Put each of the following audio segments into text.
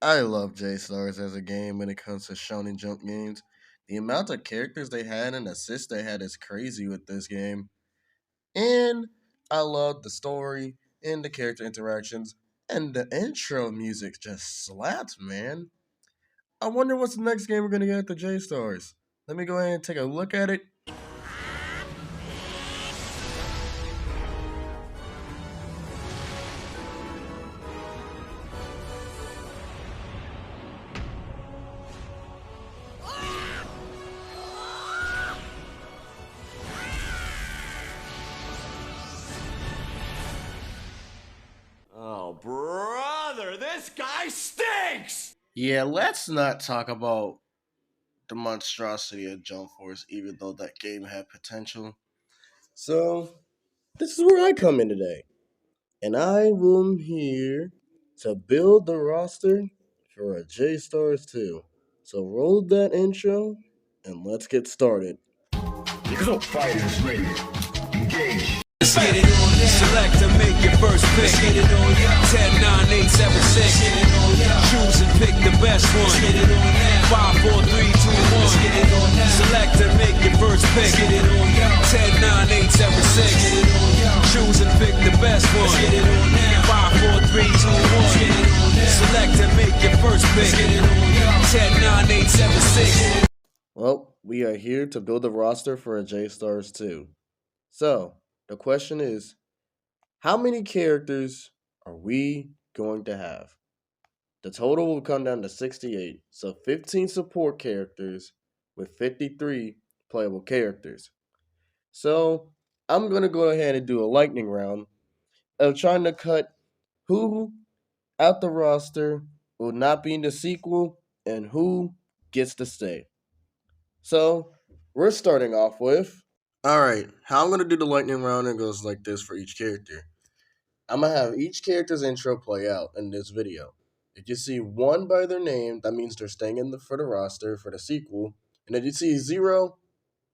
I love J-Stars as a game when it comes to Shonen Jump games. The amount of characters they had and assists they had is crazy with this game. And I love the story and the character interactions. And the intro music just slaps, man. I wonder what's the next game we're going to get at the J-Stars. Let me go ahead and take a look at it. Oh, brother, this guy stinks! Yeah, let's not talk about the monstrosity of Jump Force, even though that game had potential. So, this is where I come in today. And I am here to build the roster for a J-Stars 2. So roll that intro, and let's get started. Fighters ready. Engage. Let's get it on now. Select and make your first pick. Let's get it on now. 10, 9, 8, 7, 6. Get it on now. Choose and pick the best one. Let's get it on now. 5, 4, 3, 2, 1. Let's get it on now. Select and make your first pick. Let's get it on now. 10, 9, 8, 7, 6. Get it on now. Choose and pick the best one. Let's get it on now. 5, 4, 3, 2, 1. Let's get it on now. Select and make your first pick. Let's get it on now. 10, 9, 8, 7, 6. Well, we are here to build a roster for a J-Stars 2. So, the question is, how many characters are we going to have? The total will come down to 68, so 15 support characters with 53 playable characters. So, I'm going to go ahead and do a lightning round of trying to cut who out the roster will not be in the sequel and who gets to stay. So, we're starting off with... Alright, how I'm going to do the lightning round, it goes like this for each character. I'm going to have each character's intro play out in this video. If you see 1 by their name, that means they're staying for the roster for the sequel. And if you see 0,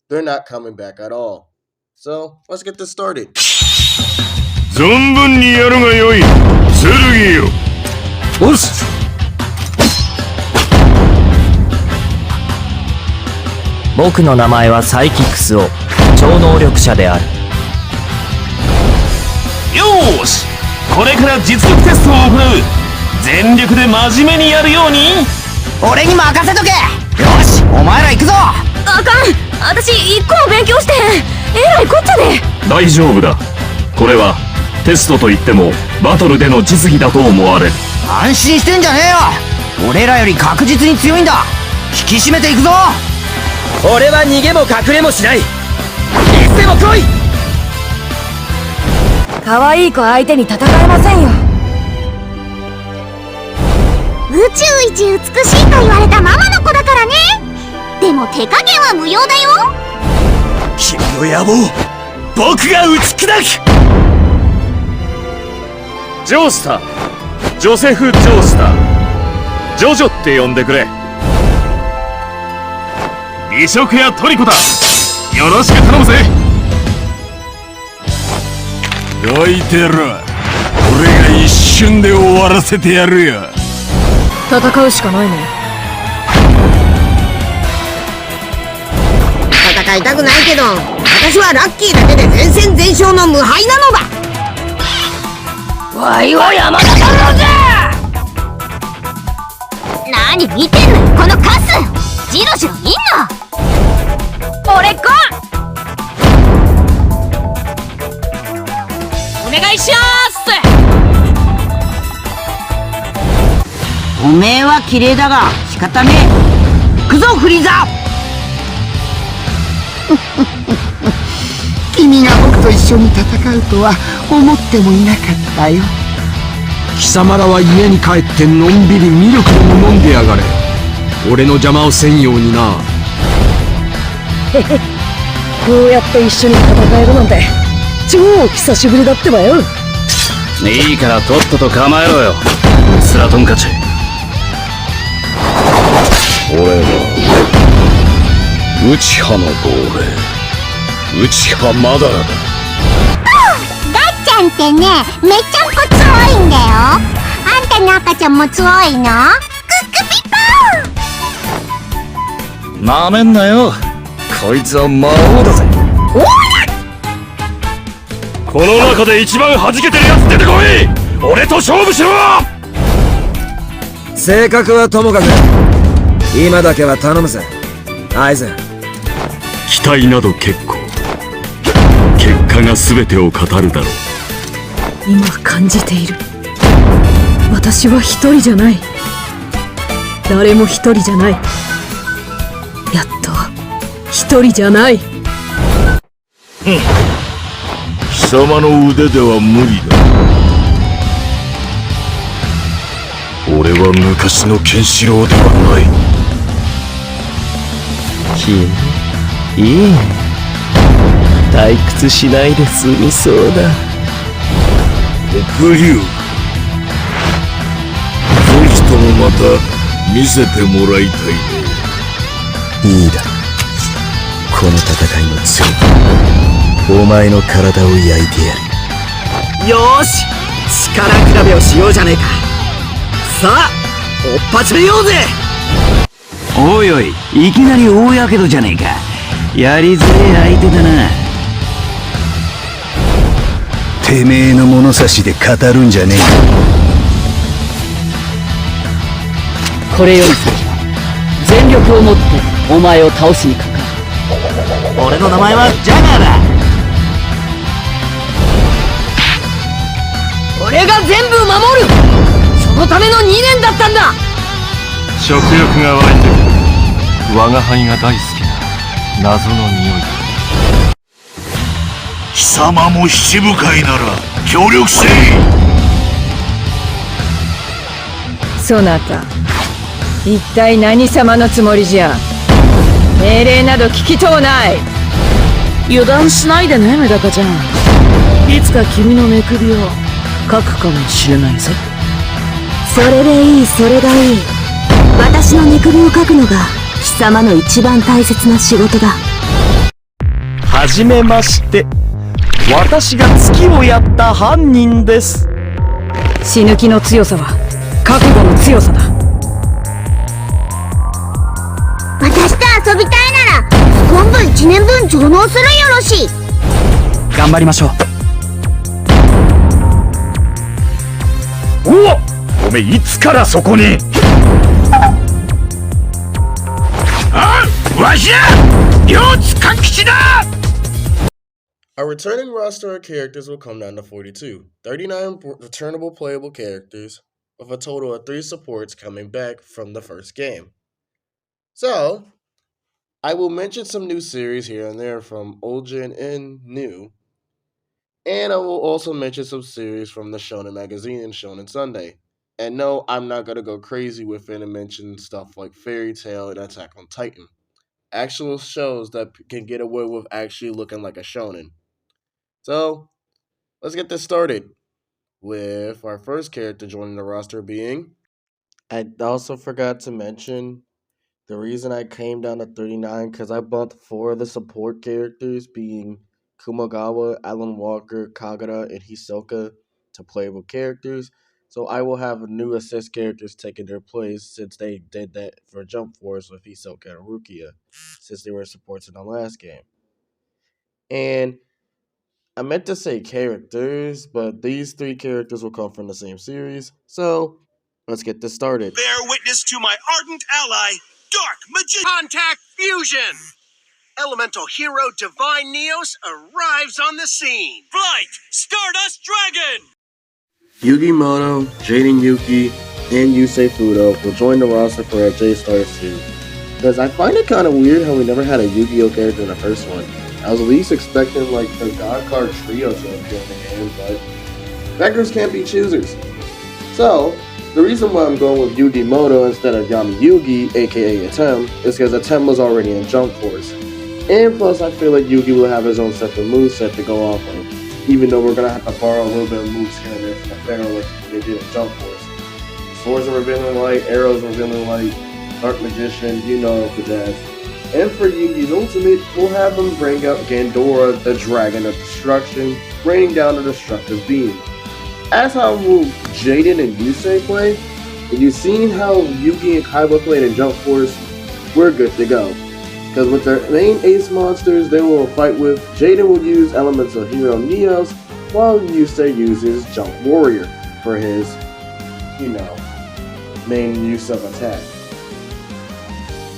they're not coming back at all. So, let's get this started. 存分にやるがよい、剣よ。おっす。僕の名前はサイキックスを超能力者である。よーし、これから実力テストを行う。全力で真面目にやるように。俺に任せとけ。よし、お前ら行くぞ。あかん、私一個も勉強してへん。えらいこっちゃで。大丈夫だ。これはテストといってもバトルでの実技だと思われる。安心してんじゃねえよ。俺らより確実に強いんだ。引き締めていくぞ。俺は逃げも隠れもしない。いつでも来い。可愛い子相手に戦えませんよ。宇宙一美しいと言われたママの子だからね。でも手加減は無用だよ。君の野望、僕が打ち砕く。ジョースター、ジョセフ・ジョースター、ジョジョって呼んでくれ。美食やトリコだ。よろしく頼むぜ。どいてろ。俺が一瞬で終わらせてやるよ。戦うしかないね。戦いたくないけど、私はラッキーだけで全戦全勝の無敗なのだ。わいは山田太郎じゃ。何見てんのよこのカス。ジロジロ見んな。俺か。お願いします。おめえは綺麗だが仕方ねえ。行くぞフリーザ。君が僕と一緒に戦うとは思ってもいなかったよ。貴様らは家に帰ってのんびりミルクでも飲んでやがれ。俺の邪魔をせんようにな。へへ、こうやって一緒に戦えるなんて超久しぶりだってばよ。いいからとっとと構えろよ、スラトンカチ。俺は内派の亡霊、内派マダラだ。ガッちゃんってね、めっちゃんこ強いんだよ。あんたの赤ちゃんも強いの？なめんなよ。こいつは魔王だぜ。この中で一番弾けてるやつ出てこい。俺と勝負しろ。性格はともかく今だけは頼むぜアイゼン。期待など結構。結果が全てを語るだろう。今感じている。私は一人じゃない。誰も一人じゃない。やっと一人じゃない。貴様の腕では無理だ。俺は昔のケンシロウではない。君、いいね。退屈しないで済みそうだ。黒龍、ぜひともまた見せてもらいたいね。いいだろう。この戦いの次、お前の体を焼いてやる。よーし力比べをしようじゃねえか。さあ追っ始めようぜ。おいおい、いきなり大やけどじゃねえか。やりづれえ相手だな。てめえの物差しで語るんじゃねえ。これより先は全力をもってお前を倒しにかかる。俺の名前はジャガーだ。俺が全部守る。そのための2年だったんだ。食欲が湧いてくる。我が輩が大好きな謎の匂いだ。貴様も七部会なら協力せい。そなた、一体何様のつもりじゃ。命令など聞きとうない。油断しないでね、メダカちゃん。いつか君の寝首をかくかもしれないぜ。それでいい、それがいい。私の寝首をかくのが貴様の一番大切な仕事だ。はじめまして。私が月をやった犯人です。死ぬ気の強さは覚悟の強さだ。私と遊びたいなら今部1年分上納するよろしい。頑張りましょおめえいつからそこに。あ、わしや両津勘吉だ。Our returning roster of characters will come down to 42, 39 returnable playable characters, with a total of 3 supports coming back from the first game. So, I will mention some new series here and there from old gen and new, and I will also mention some series from the Shonen Magazine and Shonen Sunday. And no, I'm not going to go crazy with it and mention stuff like Fairy Tail and Attack on Titan. Actual shows that can get away with actually looking like a shonen. So, let's get this started with our first character joining the roster being... I also forgot to mention the reason I came down to 39 because I bumped 4 of the support characters being Kumagawa, Alan Walker, Kagura, and Hisoka to playable characters. So I will have new assist characters taking their place since they did that for Jump Force with Hisoka and Rukia since they were supports in the last game. And I meant to say characters, but these 3 characters will come from the same series, so let's get this started. Bear witness to my ardent ally, Dark Magician Contact Fusion! Elemental hero Divine Neos arrives on the scene! Flight! Stardust Dragon! Yugi Moto, Jaden Yuki, and Yusei Fudo will join the roster for a J-Stars 2. Because I find it kind of weird how we never had a Yu-Gi-Oh character in the first one. I was at least expecting like the God Card Trio to appear in the game, but beggars can't be choosers. So, the reason why I'm going with Yugi Moto instead of Yami Yugi, aka Atem, is because Atem was already in Jump Force. And plus, I feel like Yugi will have his own separate moveset to go off of, even though we're going to have to borrow a little bit of moves here and there from the Pharaoh like they did in Jump Force. Swords are revealing light, arrows are revealing light, Dark Magician, you know the jazz. And for Yugi's ultimate, we'll have him bring out Gandora, the Dragon of Destruction, raining down a destructive beam. As how will Jaden and Yusei play, and you've seen how Yugi and Kaiba played in Jump Force, we're good to go. Because with their main ace monsters they will fight with, Jaden will use Elemental Hero Neos, while Yusei uses Jump Warrior for his, main use of attack.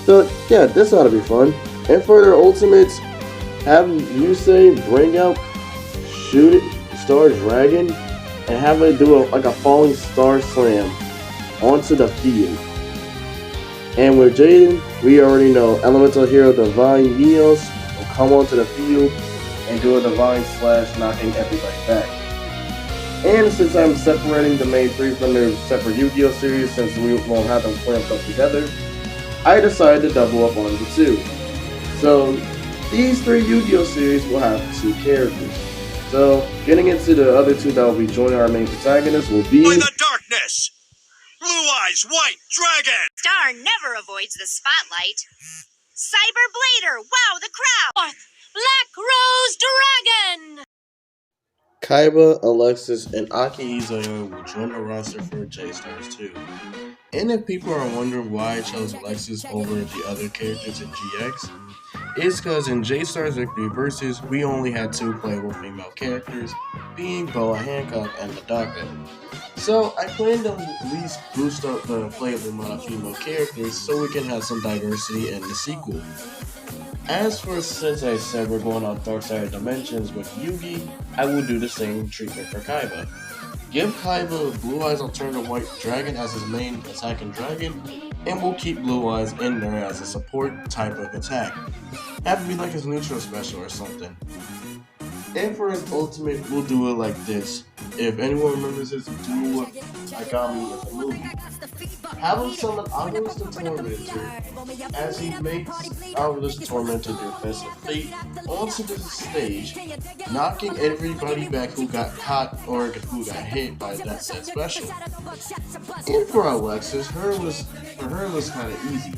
So yeah, this ought to be fun. And for their ultimates, have Yusei bring out Shooting Star Dragon and have it do a falling star slam onto the field. And with Jaden, we already know Elemental Hero Divine Neos will come onto the field and do a Divine Slash, knocking everybody back. And since I'm separating the main three from their separate Yu-Gi-Oh series, since we won't have them clamped up together, I decided to double up on the two. So these three Yu-Gi-Oh series will have 2 characters. So getting into the other 2 that will be joining our main protagonists will be... By the darkness! Blue Eyes White Dragon! Star never avoids the spotlight. Cyber Blader, wow the crowd! Black Rose Dragon! Kaiba, Alexis, and Aki Izuyo will join the roster for J-Stars 2. And if people are wondering why I chose Alexis over the other characters in GX, it's because in J-Stars Victory Versus, we only had 2 playable female characters, being Boa Hancock and Medaka. So I plan to at least boost up the playable amount of female characters so we can have some diversity in the sequel. As for, since I said we're going on Dark Side of Dimensions with Yugi, I will do the same treatment for Kaiba. Give Kaiba Blue Eyes Alternative White Dragon as his main attacking dragon, and we'll keep Blue Eyes in there as a support type of attack. Have to be like his neutral special or something. And for his ultimate, we'll do it like this. If anyone remembers his duel with Agami in the movie, have him summon Aulus the Tormentor as he makes Aulus the Tormentor defensive fate onto the stage, knocking everybody back who got caught or who got hit by that said special. And for Alexis, her was kind of easy.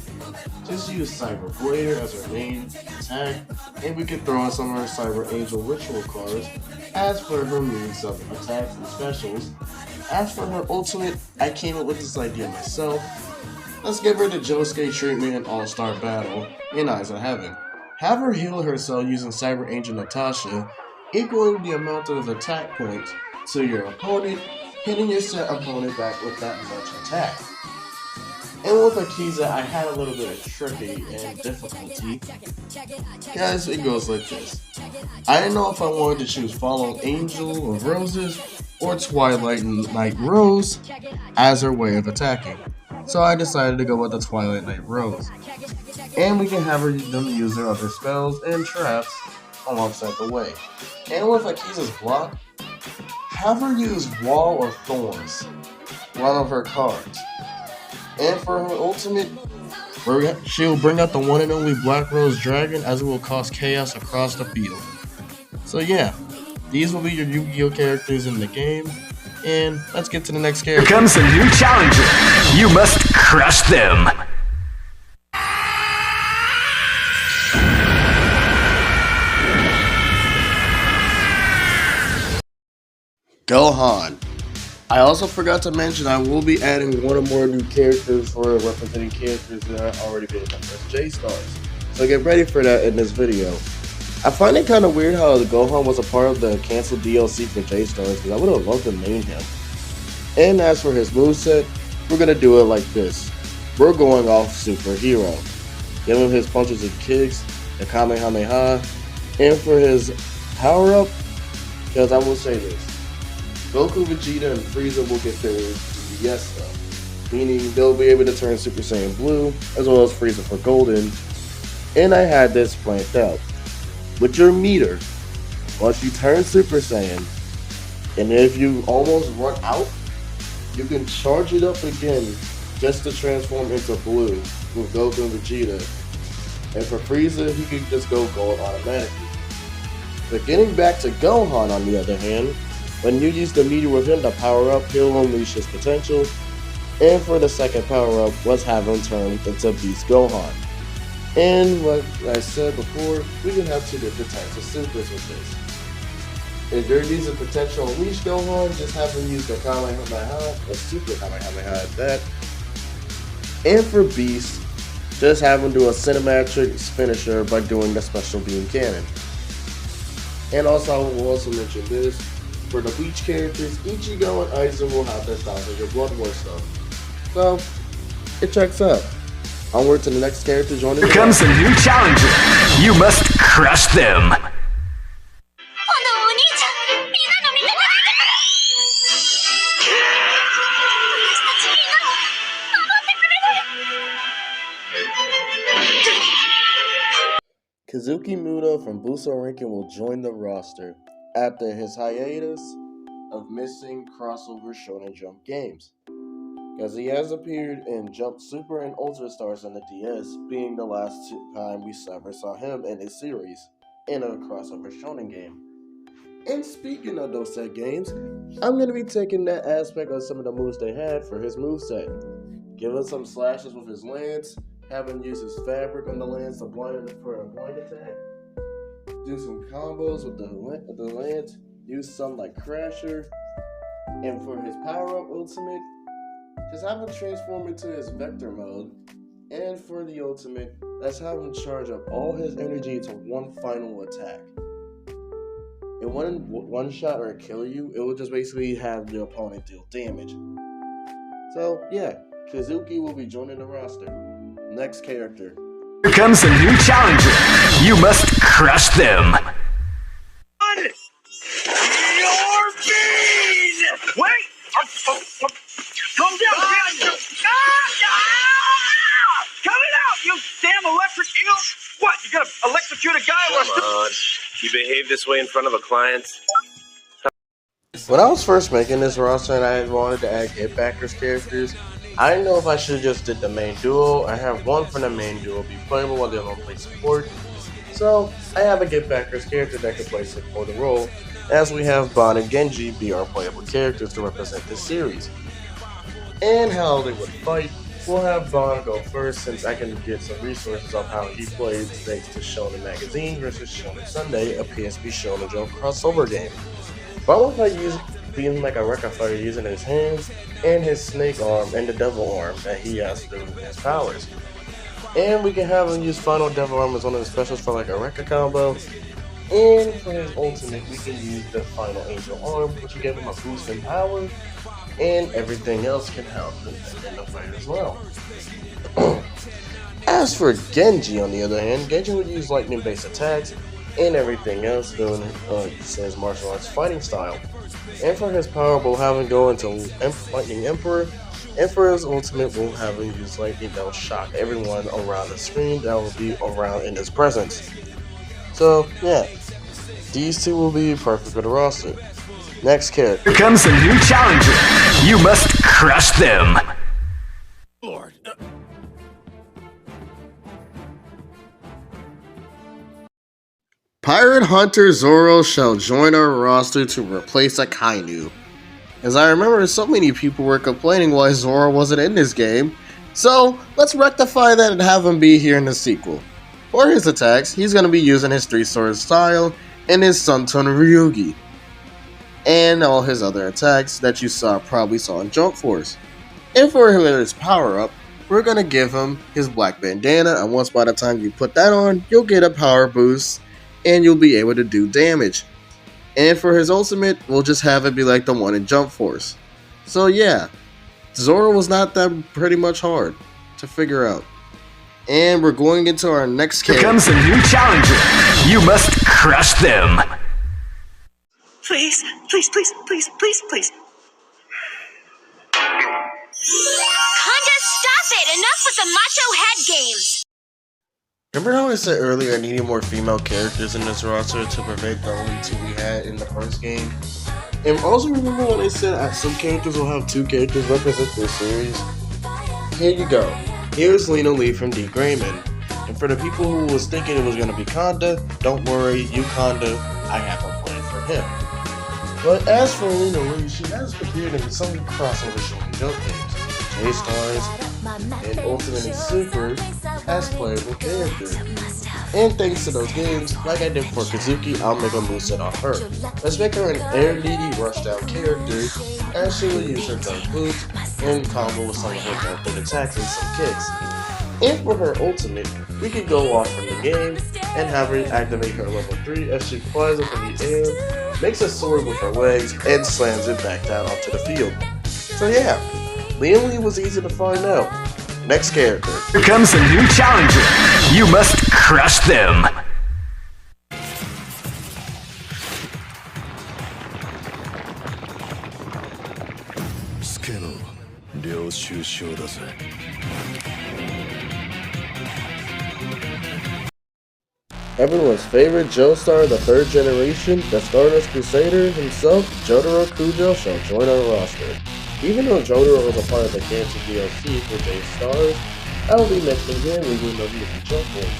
Just use Cyber Blader as her main attack, and we can throw in some of her Cyber Angel ritual cards as for her means of attacks and specials. As for her ultimate, I came up with this idea myself. Let's give her the Josuke treatment in All-Star Battle in Eyes of Heaven. Have her heal herself using Cyber Angel Natasha, equaling the amount of attack points to your opponent, hitting your set opponent back with that much attack. And with Akiza, I had a little bit of tricky and difficulty. Guys, it goes like this. I didn't know if I wanted to choose Fallen Angel of Roses or Twilight Night Rose as her way of attacking. So I decided to go with the Twilight Night Rose. And we can have them use their other spells and traps alongside the way. And with Akiza's block, have her use Wall or Thorns, one of her cards. And for her ultimate, she'll bring out the one and only Black Rose Dragon, as it will cause chaos across the field. So yeah, these will be your Yu-Gi-Oh characters in the game, and let's get to the next character. Here comes a new challenger. You must crush them. Gohan. I also forgot to mention I will be adding one or more new characters for representing characters that are already being done as J-Stars. So get ready for that in this video. I find it kind of weird how the Gohan was a part of the canceled DLC for J-Stars, because I would have loved to main him. And as for his moveset, we're going to do it like this. We're going off Superhero. Give him his punches and kicks, the Kamehameha, and for his power-up, because I will say this. Goku, Vegeta, and Frieza will get their DBS stuff, meaning they'll be able to turn Super Saiyan Blue, as well as Frieza for Golden, and I had this planned out. With your meter, once you turn Super Saiyan, and if you almost run out, you can charge it up again just to transform into Blue with Goku and Vegeta, and for Frieza, he can just go Gold automatically. But getting back to Gohan on the other hand, when you use the meteor with him to power up, he'll unleash his potential. And for the second power up, let's have him turn into Beast Gohan. And like I said before, we can have 2 different types of supers with this. If you're using potential unleash Gohan, just have him use the Kamehameha, a super Kamehameha at that. And for Beast, Just have him do a cinematic finisher by doing the special beam cannon. And also, I will also mention this. For the Bleach characters, Ichigo and Aizen will have their thousands of Blood War stuff. So, it checks out. Onward to the next character joining. Here comes a new challenger. You must crush them. Kazuki Muda from Buso Rankin will join the roster after his hiatus of missing crossover Shonen Jump games, as he has appeared in Jump Super and Ultra Stars on the DS, being the last time we ever saw him in his series in a crossover Shonen game. And speaking of those set games, I'm going to be taking that aspect of some of the moves they had for his moveset. Give him some slashes with his lance, have him use his fabric on the lance to blind for a blind attack, do some combos with the lance, use some like Crasher, and for his power-up ultimate, just have him transform into his vector mode. And for the ultimate, let's have him charge up all his energy to one final attack. It wouldn't one-shot or kill you, it will just basically have your opponent deal damage. So yeah, Kazuki will be joining the roster. Next character. Here comes a new challenger. You must crush them. Your bean! Wait! Calm down! Coming out, you damn electric eel! What, you gonna electrocute a guy? Come on. You behave this way in front of a client? When I was first making this roster and I wanted to add Hitbackers characters, I didn't know if I should have just did the main duo. I have one from the main duo be playable while the other one plays support. So I have a Hitbackers character that can play supporting role, as we have Bon and Genji be our playable characters to represent this series. And how they would fight, we'll have Bon go first since I can get some resources of how he plays thanks to Shonen Magazine versus Shonen Sunday, a PSP Shonen Jump crossover game. Bon will fight being like a Rekka fighter using his hands and his snake arm and the devil arm that he has through his powers. And we can have him use Final Devil Arm as one of the specials for like a Rekka combo. And for his ultimate, we can use the Final Angel Arm, which will give him a boost in power, and everything else can help him in the fight as well. As for Genji, on the other hand, Genji would use lightning-based attacks and everything else doing his martial arts fighting style. And for his power, we'll have him go into Lightning Emperor, and for his ultimate, we'll have him use lightning that will shock everyone around the screen that will be around in his presence. So, yeah, these two will be perfect for the roster. Next character. Here comes a new challenger. You must crush them. Lord. Pirate Hunter Zoro shall join our roster to replace Akainu. As I remember, so many people were complaining why Zoro wasn't in this game, so let's rectify that and have him be here in the sequel. For his attacks, he's going to be using his 3-sword style and his Sunton Ryugi, and all his other attacks that you probably saw in Jump Force. And for his power-up, we're going to give him his black bandana, and once by the time you put that on, you'll get a power boost, and you'll be able to do damage. And for his ultimate, we'll just have it be like the one in Jump Force. So yeah, Zoro was not that pretty much hard to figure out. And we're going into our next character. Here comes a new challenger. You must crush them. Please, please, please, please, please, please. Honda, stop it! Enough with the macho head games! Remember how I said earlier I needed more female characters in this roster to prevent the only two we had in the first game? And also remember when I said some characters will have two characters represent this series? Here you go. Here's Lena Lee from D. Grayman. And for the people who was thinking it was going to be Kanda, don't worry, you Kanda, I have a plan for him. But as for Lena Lee, she has appeared in some crossover Shonen Jump games, J-Stars, and Ultimate and Super as playable characters. And thanks to those games, like I did for Kazuki, I'll make a moveset off her. Let's make her an air needy rushdown character, as she will use her dark boots and combo with some of her dark attacks and some kicks. And for her ultimate, we can go off from the game and have her activate her level 3 as she flies up in the air, makes a sword with her legs, and slams it back down onto the field. So yeah, Lian Li was easy to find out. Next character. Here comes a new challenger. You must crush them. 領収書だぜ。 Everyone's favorite Joestar, the third generation, the Stardust Crusader himself, Jotaro Kujo, shall join our roster. Even though Jotaro was a part of the Cancer DLC for J-Stars, I will be mentioning him when we know he is a jump force.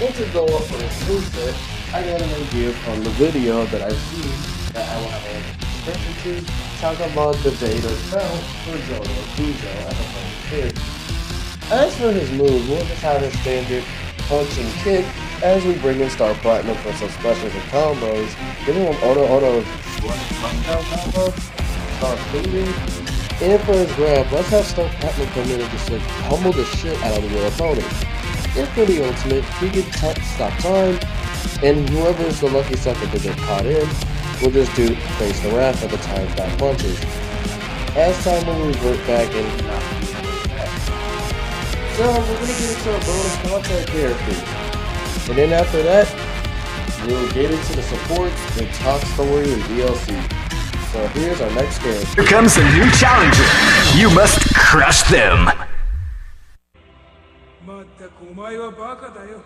And to go up for his toolset, I got an idea from the video that I've seen that I will have a description to talk about the data itself for Jotaro Kujo as a playing character. As for his moves, we'll just have his standard punch and kick as we bring in Star Platinum for some specials and combos. Giving him auto combo, start fingering. And for his grab, let's have Star Platinum come in and just like humble the shit out of your opponent. And for the ultimate, he can stop time, and whoever is the lucky sucker to get caught in will just do face the wrath of the time stop punches. As time will revert back and not be back. So we're gonna get into our bonus content characters. And then after that, we'll get into the support, the talk story, and DLC. So here's our next character. Here comes a new challenger. You must crush them. まったくお前はバカだよ。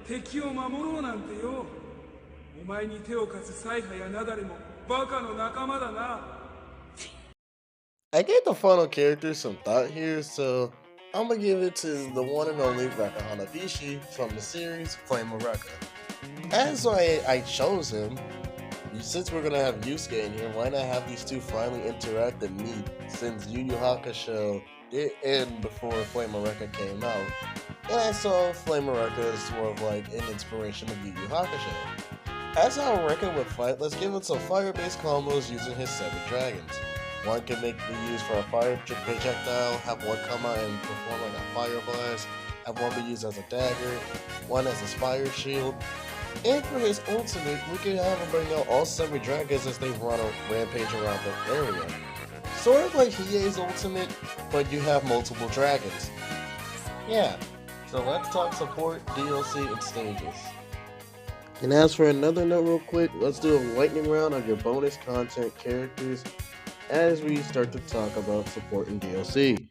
敵を守ろうなんてよ。お前に手を貸すサイハやナダレもバカの仲間だな。I gave the final characters some thought here, so I'm gonna give it to the one and only Rekka Hanabishi from the series Flame of Rekka. As I chose him, since we're gonna have Yusuke in here, why not have these two finally interact and meet, since Yu Yu Hakusho did end before Flame of Rekka came out. And I saw Flame of Rekka as sort of like an inspiration of Yu Yu Hakusho. As how Rekka would fight, let's give him some fire-based combos using his 7 dragons. One can be used for a fire projectile, have one come out and perform like a fire blast, have one be used as a dagger, one as a fire shield. And for his ultimate, we can have him bring out all 7 dragons as they run a rampage around the area. Sort of like Hiei's ultimate, but you have multiple dragons. Yeah, so let's talk support, DLC, and stages. And as for another note real quick, let's do a lightning round of your bonus content characters as we start to talk about support and DLC.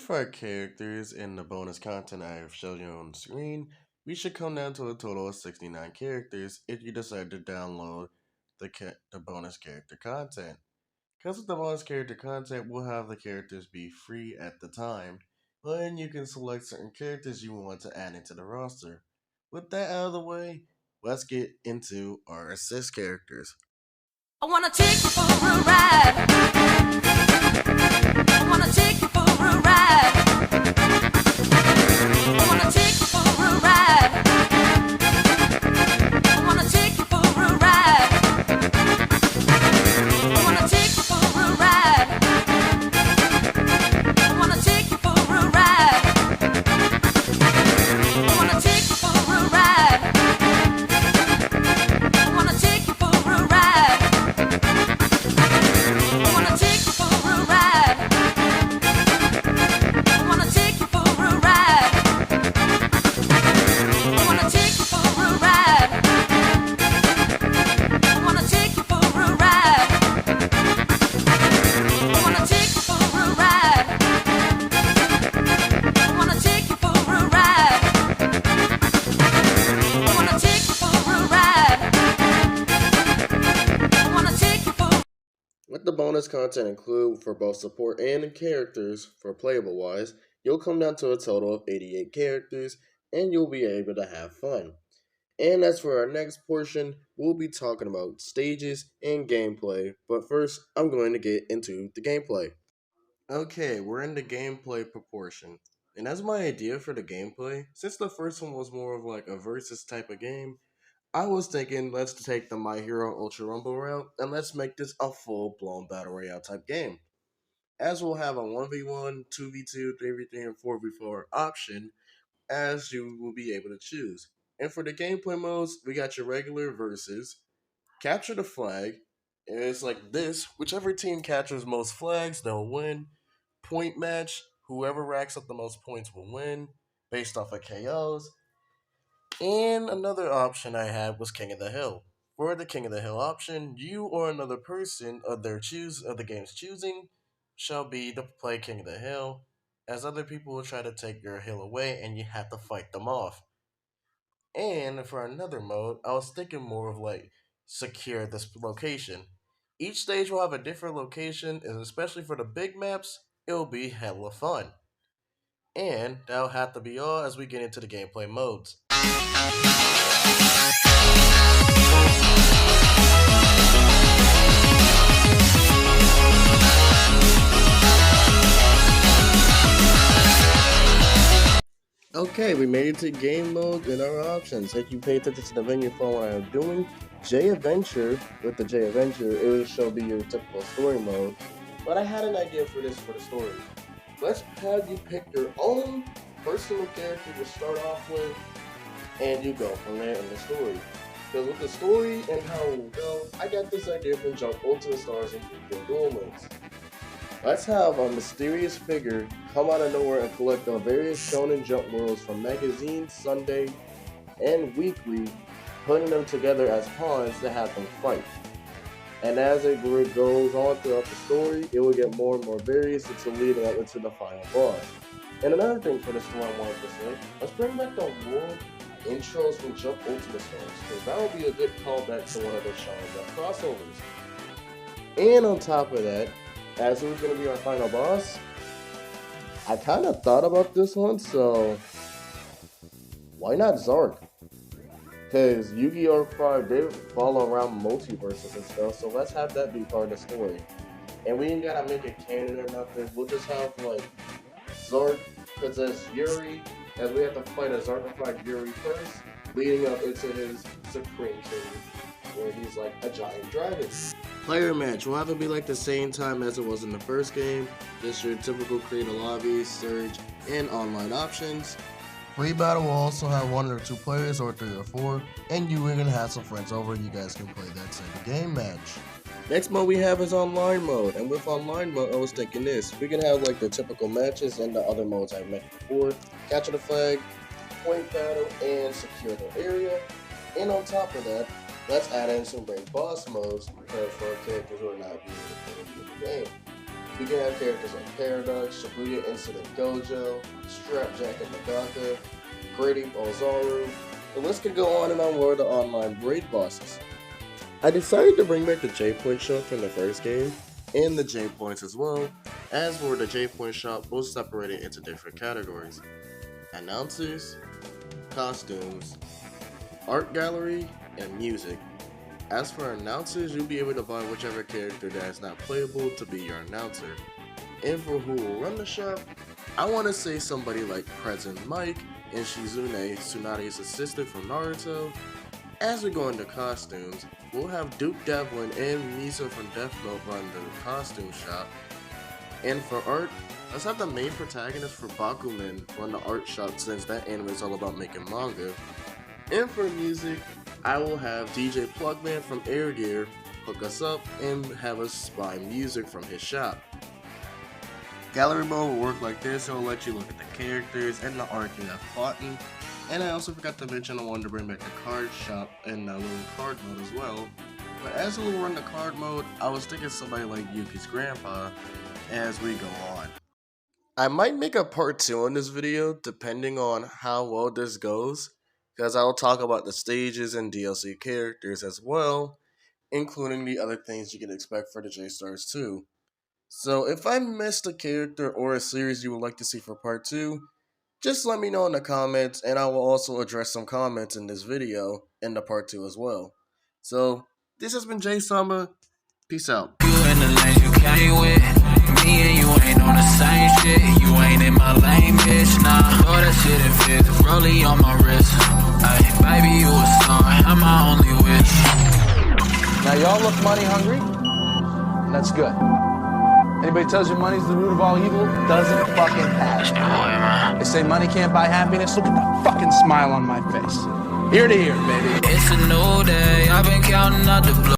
For our characters and the bonus content I have shown you on the screen, we should come down to a total of 69 characters if you decide to download the bonus character content. Because with the bonus character content, we'll have the characters be free at the time, and you can select certain characters you want to add into the roster. With that out of the way, let's get into our assist characters. I wanna take you for a ride. I wanna take you for a ride. I wanna take you for a ride. I wanna take you for a ride. I wanna take you for a ride. I wanna take you for a ride. I wanna take you for a ride. I wanna take you for a ride. I wanna take you for a ride. bonus content include for both support and characters for playable wise, you'll come down to a total of 88 characters and you'll be able to have fun. And as for our next portion, we'll be talking about stages and gameplay, but first I'm going to get into the gameplay. Okay, we're in the gameplay proportion. And as my idea for the gameplay, since the first one was more of like a versus type of game, I was thinking let's take the My Hero Ultra Rumble route and let's make this a full-blown Battle Royale type game. As we'll have a 1v1, 2v2, 3v3, and 4v4 option, as you will be able to choose. And for the gameplay modes, we got your regular versus, capture the flag, and it's like this, whichever team captures most flags, they'll win. Point match, whoever racks up the most points will win, based off of KOs. And another option I had was King of the Hill. For the King of the Hill option, you or another person of the game's choosing shall be to play King of the Hill, as other people will try to take your hill away and you have to fight them off. And for another mode, I was thinking more of like secure this location. Each stage will have a different location, and especially for the big maps, it'll be hella fun. And that'll have to be all as we get into the gameplay modes. Okay, we made it to game mode and our options. If you pay attention to the menu for what I'm doing, J Adventure, with the J Adventure, it will show be your typical story mode. But I had an idea for this for the story. Let's have you pick your own personal character to start off with, and you go from there in the story. Because with the story and how it will go, I got this idea from Jump Ultimate Stars and Yu-Gi-Oh! Duel Links. Let's have a mysterious figure come out of nowhere and collect the various Shonen Jump worlds from magazine, Sunday, and weekly, putting them together as pawns to have them fight. And as it goes on throughout the story, it will get more and more various until leading up into the final boss. And another thing for the story I wanted to say, let's bring back the world intros from Jump Ultimate Stars, because that will be a good callback to one of the Shonen Jump crossovers. And on top of that, as it was going to be our final boss, I kind of thought about this one, so why not Zark? Because Yu-Gi-Oh! 5, they follow around multiverses and stuff, so let's have that be part of the story. And we ain't gotta make it canon or nothing, we'll just have like Zark possess Yuri, as we have to fight a Zarkified Yuri first, leading up into his Supreme King, where he's like a giant dragon. Player match will have to be like the same time as it was in the first game, just your typical create a lobby, surge, and online options. Free battle will also have 1 or 2 players or 3 or 4, and you are going to have some friends over and you guys can play that same game match. Next mode we have is online mode, and with online mode I was thinking this, we can have like the typical matches and the other modes I mentioned before, capture the flag, point battle, and secure the area, and on top of that, let's add in some great boss modes because for our characters who are not being able to play the game. We can have characters like Paradox, Shibuya Incident Gojo, Strapjack and Madaka, Grady Ozaru. The list can go on and on with the online raid bosses. I decided to bring back the J-Point shop from the first game, and the J-Points as well, as for the J-Point shop, we'll separate it into different categories. Announcers, costumes, art gallery, and music. As for announcers, you'll be able to buy whichever character that is not playable to be your announcer. And for who will run the shop, I want to say somebody like President Mike and Shizune, Tsunade's assistant from Naruto. As we go into costumes, we'll have Duke Devlin and Misa from Death Note run the costume shop. And for art, let's have the main protagonist for Bakuman run the art shop since that anime is all about making manga. And for music, I will have DJ Plugman from Air Gear hook us up and have us buy music from his shop. Gallery mode will work like this, it will let you look at the characters and the art you have fought in. And I also forgot to mention I wanted to bring back the card shop and the little card mode as well. But as we'll run the card mode, I was thinking somebody like Yuki's grandpa as we go on. I might make a part 2 on this video depending on how well this goes, because I'll talk about the stages and DLC characters as well. including the other things you can expect for the J-Stars 2. So if I missed a character or a series you would like to see for part 2, just let me know in the comments, and I will also address some comments in this video in the part 2 as well. So this has been Jay Samba. Peace out. You in the lane you came with. Me and you ain't on the same shit. You ain't in my lane, bitch. Nah, throw that shit in fifth. Rollie on my wrist. Ay, baby, you a star. I'm my only wish. Now y'all look money hungry. That's good. Anybody tells you money's the root of all evil doesn't fucking have it. They say money can't buy happiness. Look at the fucking smile on my face. Ear to ear, baby. It's a new day. I've been counting out the blue.